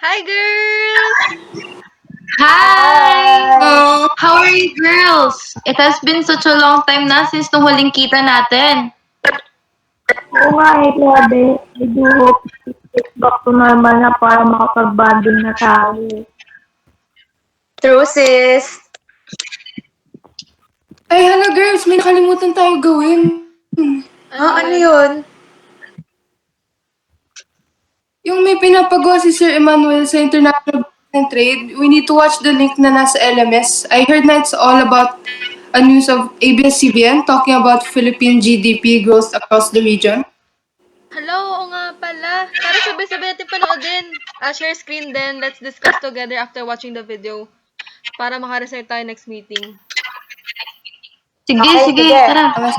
Hi, girls! Hi! Oh, How are you girls? It has been such a long time na since nung huling kita natin. oo nga grabe. I do hope it gets back to normal na para makapag-bonding na tayo. True, sis. Ay, hala girls, may nakalimutan tayo gawin. Ano Ano yun? yun? Yung may pinapagawa si Sir Emmanuel sa International Business and Trade, we need to watch the link na nasa LMS. I heard na it's all about a news of ABS-CBN talking about Philippine GDP growth across the region. Hello, oo nga pala. Tara sabay-sabay natin panoodin. Share screen then, let's discuss together after watching the video. Para makarecite tayo next meeting. Sige, Okay, sige, sige. tara.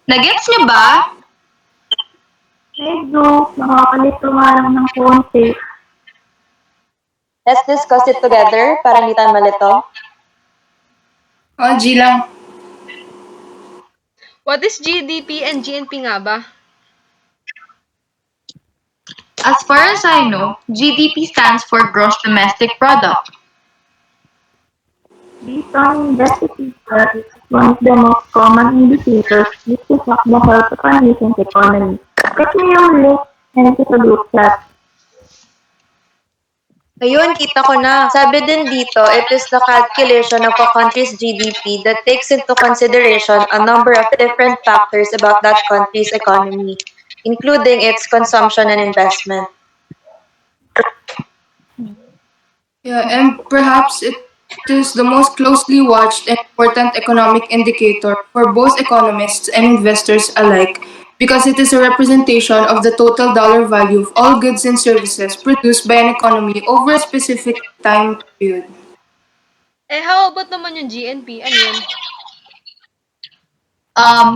Nagets niyo ba? Medyo nakakalito nga lang ng konti. Let's discuss it together para hindi tayo malito. Oh, G lang. What is GDP and GNP nga ba? As far as I know, GDP stands for Gross Domestic Product. Based on investigations, it's one of the most common indicators used to track the health of a nation's economy. Check mo yung link and sa group chat. Ayun, kita ko na. Sabi din dito, it is the calculation of a country's GDP that takes into consideration a number of different factors about that country's economy, including its consumption and investment. Yeah, and perhaps it is the most closely watched and important economic indicator for both economists and investors alike because it is a representation of the total dollar value of all goods and services produced by an economy over a specific time period. How about naman yung GNP? Ano yun?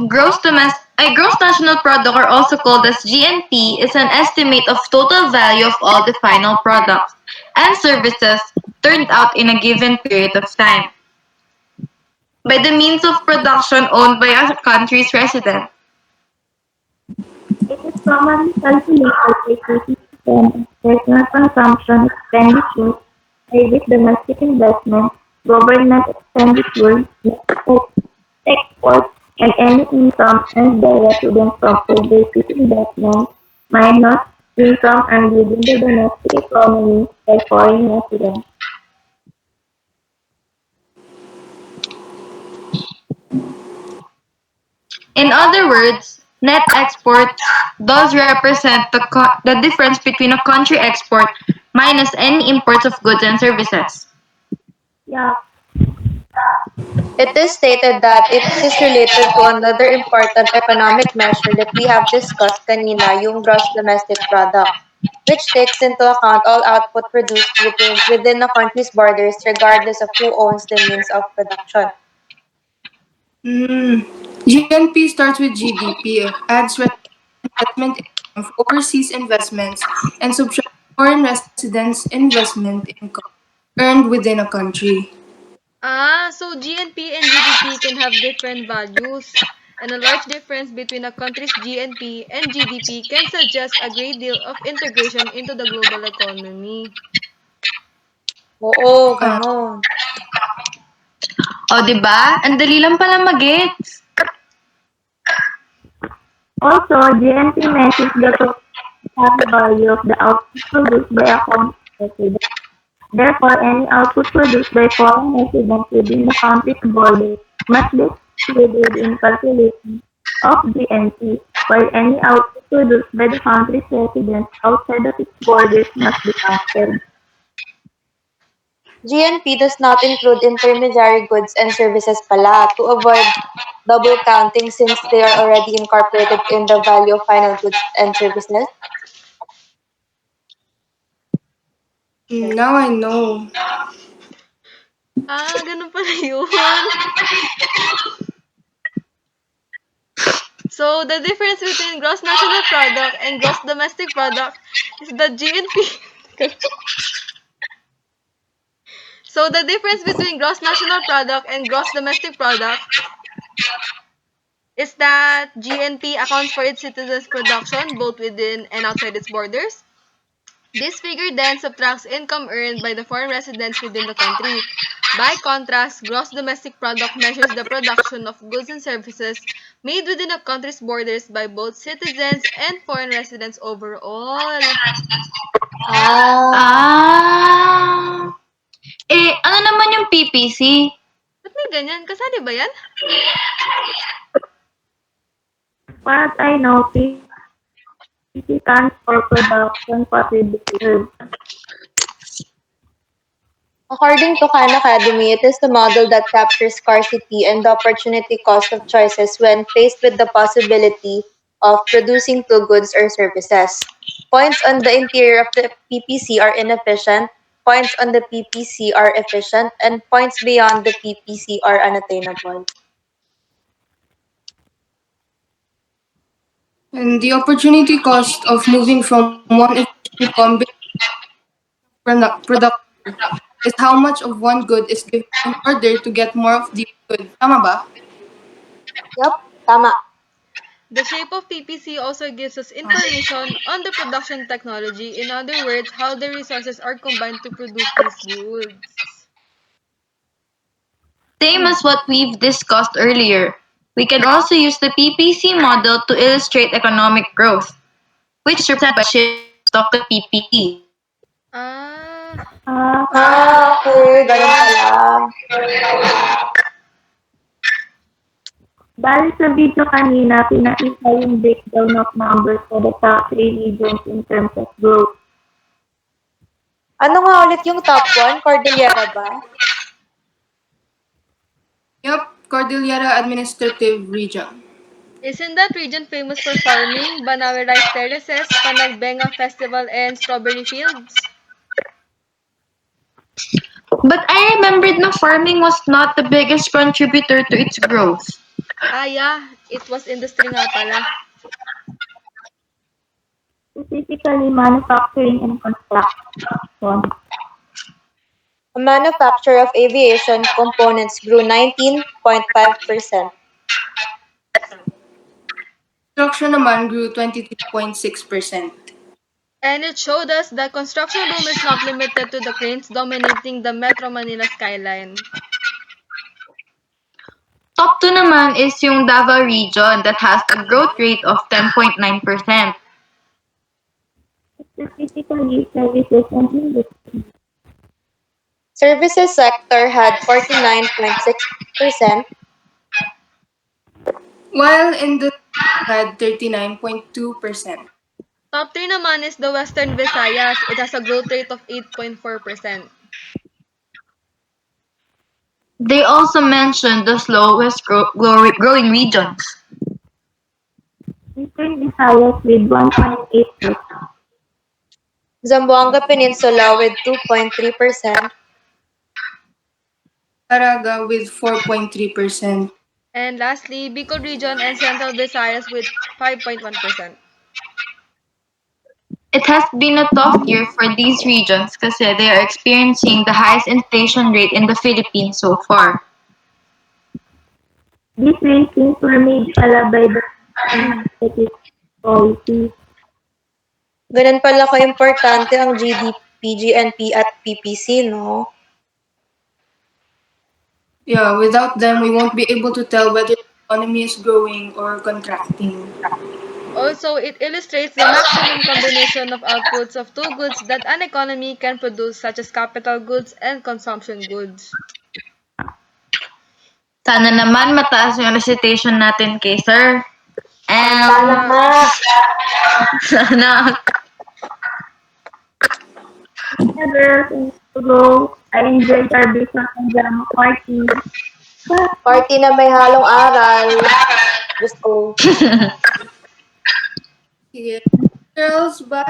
Gross national product, or also called as GNP, is an estimate of total value of all the final products and services turned out in a given period of time by the means of production owned by a country's resident. It is commonly calculated by taking percent of personal consumption expenditures, private domestic investment, government expenditure, exports, and any income earned by residents from overseas investment minus income earned within the domestic economy by foreign residents. In other words, net exports does represent the difference between a country export minus any imports of goods and services. Yeah, It is stated that it is related to another important economic measure that we have discussed kanina, yung gross domestic product, which takes into account all output produced within a country's borders regardless of who owns the means of production. GNP starts with GDP, adds investment income of overseas investments, and subtracts foreign residents' investment income earned within a country. So GNP and GDP can have different values. And a large difference between a country's GNP and GDP can suggest a great deal of integration into the global economy. Oo, Uh, ganon. O, di ba? Ang dali lang pala mag-gets. also GNP measures the total value of the output produced by a country resident. Therefore, any output produced by foreign residents within the country's borders must be included in calculation of GNP, while any output produced by the country's residents outside of its borders must be cancelled. GNP does not include intermediary goods and services pala to avoid double counting since they are already incorporated in the value of final goods and services. Now I know. Ganun pala yun. So, the difference between gross national product and gross domestic product is the GNP. So the difference between gross national product and gross domestic product is that GNP accounts for its citizens' production both within and outside its borders. This figure then subtracts income earned by the foreign residents within the country. By contrast, gross domestic product measures the production of goods and services made within a country's borders by both citizens and foreign residents overall. Ah, Ah. Ano naman yung PPC? Ba't may ganyan? Kasali ba yan? What I know, PC stands for production possibilities. according to Khan Academy, it is the model that captures scarcity and the opportunity cost of choices when faced with the possibility of producing two goods or services. Points on the interior of the PPC are inefficient, points on the PPC are efficient, and points beyond the PPC are unattainable. And the opportunity cost of moving from one efficient combination product is how much of one good is given in order to get more of the good. Tama ba? Yup, tama. The shape of PPC also gives us information on the production technology, in other words, how the resources are combined to produce these goods. Same as what we've discussed earlier. We can also use the PPC model to illustrate economic growth, which is represented by shift stock to PPC. Ah, Ah, Okay, ganun pala. bali sa video kanina, pinakita yung breakdown of numbers for the top three regions in terms of growth. Ano nga ulit yung top 1? Cordillera ba? Yup, Cordillera Administrative Region. isn't that region famous for farming, Banawe rice terraces, Panagbenga festival, and strawberry fields? But I remembered na farming was not the biggest contributor to its growth. Ah, yeah, it was industry nga pala. Specifically, manufacturing and construction. The manufacture of aviation components grew 19.5%. Construction naman grew 23.6%. And it showed us that construction boom is not limited to the cranes dominating the Metro Manila skyline. Top 2 naman is yung Davao region that has a growth rate of 10.9%. Specifically, services and industry. Services sector had 49.6%. While industry had 39.2%. Top 3 naman is the Western Visayas. It has a growth rate of 8.4%. They also mentioned the slowest growing regions. Eastern Visayas with 1.8%. Zamboanga Peninsula with 2.3%. Caraga with 4.3%. And lastly, Bicol region and Central Visayas with 5.1%. It has been a tough year for these regions kasi they are experiencing the highest inflation rate in the Philippines so far. These rankings were made pala by the statistics policy. Ganun pala ka-importante ang GDP, GNP at PPC, no? Yeah, without them, we won't be able to tell whether the economy is growing or contracting. Also, it illustrates the maximum combination of outputs of two goods that an economy can produce, such as capital goods and consumption goods. Sana naman mataas yung recitation natin kay Sir. Sana And nga. sana Hi girls, and to go. I enjoyed our business pajama party. Party na may halong aral. Gusto. Yeah. Girls, bye!